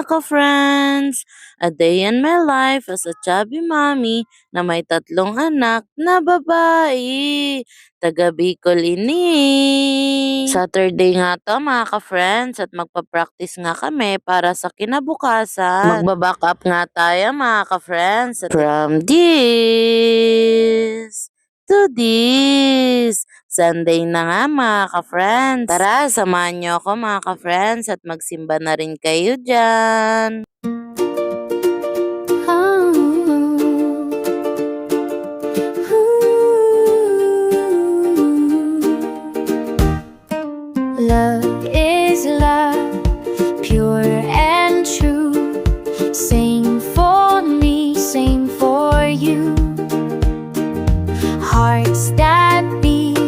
mga ka-friends! A day in my life as a chubby mommy na may 3 anak na babae. Taga Bicol ini. Saturday nga to mga ka-friends at magpa-practice nga kami para sa kinabukasan. Magba-back up nga tayo mga ka-friends. From this to this. Sunday na nga mga ka-friends. Tara, samahan niyo ako mga ka-friends at magsimba na rin kayo dyan. Love is love, pure and true. Same for me, same for you. Hearts that beat,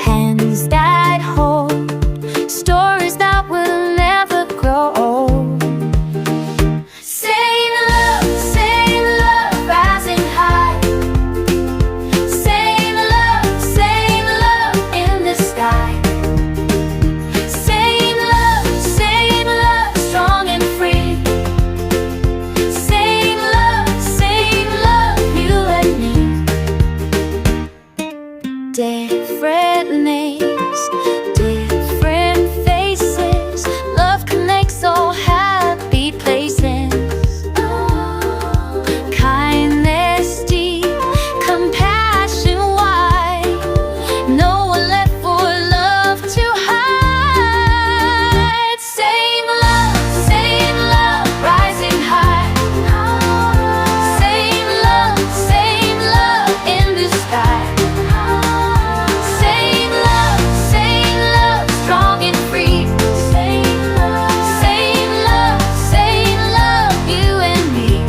hands that hold, stories that will never grow old. Same love, rising high. Same love in the sky. Same love, strong and free. Same love, you and me. Different names, different faces. Love connects all happy places. Kindness deep, compassion wide. No one left for love to hide. Same love, rising high. Same love in the sky. Same love, strong and free. Same love, you and me.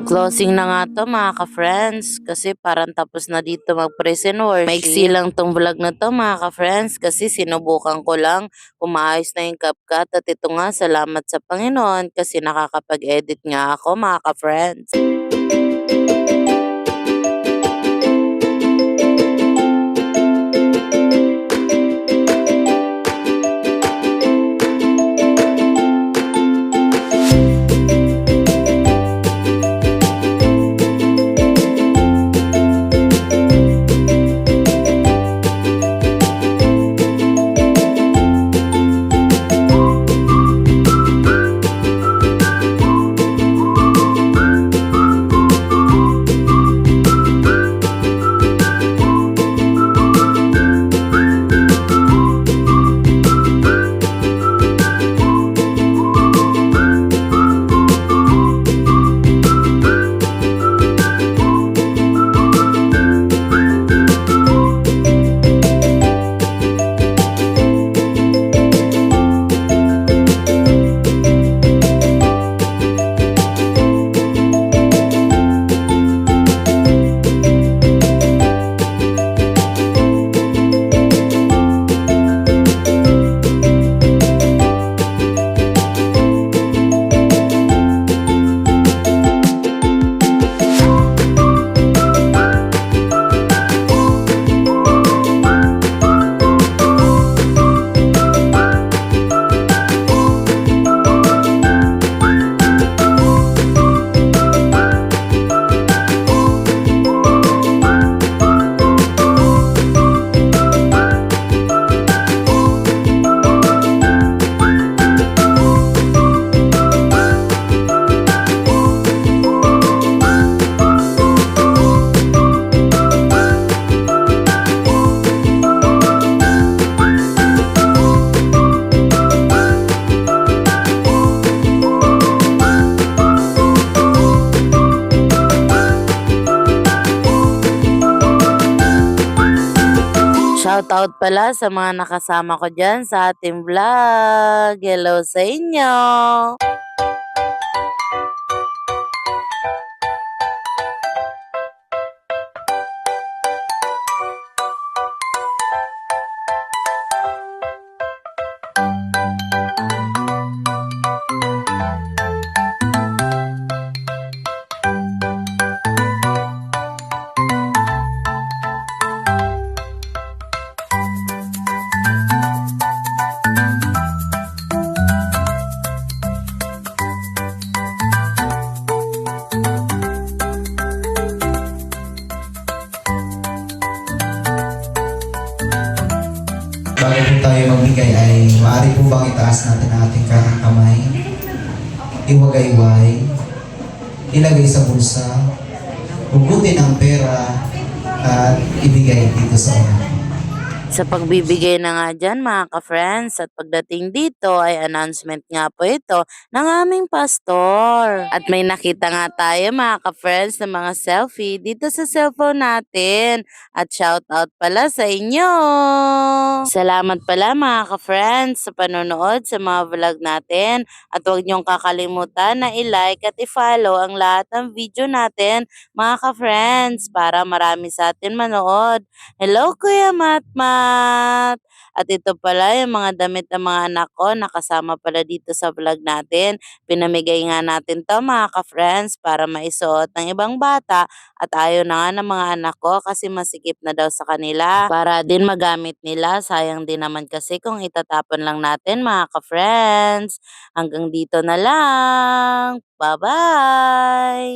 Closing na nga to mga ka-friends kasi parang tapos na dito mag-present worship. Maiksi lang tong vlog na to mga ka-friends kasi sinubukan ko lang kung maayos na yung CapCut at ito nga salamat sa Panginoon kasi nakakapag-edit nga ako mga ka-friends. Shoutout pala sa mga nakasama ko dyan sa ating vlog. Hello sa inyo! bago po tayo magbigay ay maaari po bang itaas natin ang ating kanang kamay, iwagayway, ilagay sa bulsa, hugutin ang pera at ibigay dito sa una. Sa pagbibigay na nga dyan mga ka-friends at pagdating dito ay announcement nga po ito ng aming pastor. At may nakita nga tayo mga ka-friends ng mga selfie dito sa cellphone natin. At shout out pala sa inyo! Salamat pala mga ka-friends sa panonood sa mga vlog natin. At huwag niyong kakalimutan na i-like at i-follow ang lahat ng video natin mga ka-friends para marami sa atin manood. Hello Kuya Matmat! At ito pala yung mga damit ng mga anak ko nakasama pala dito sa vlog natin. Pinamigay nga natin to mga ka-friends para maisuot ng ibang bata at ayaw na nga ng mga anak ko kasi masikip na daw sa kanila. Para din magamit nila, sayang din naman kasi kung itatapon lang natin mga ka-friends. Hanggang dito na lang. Bye-bye!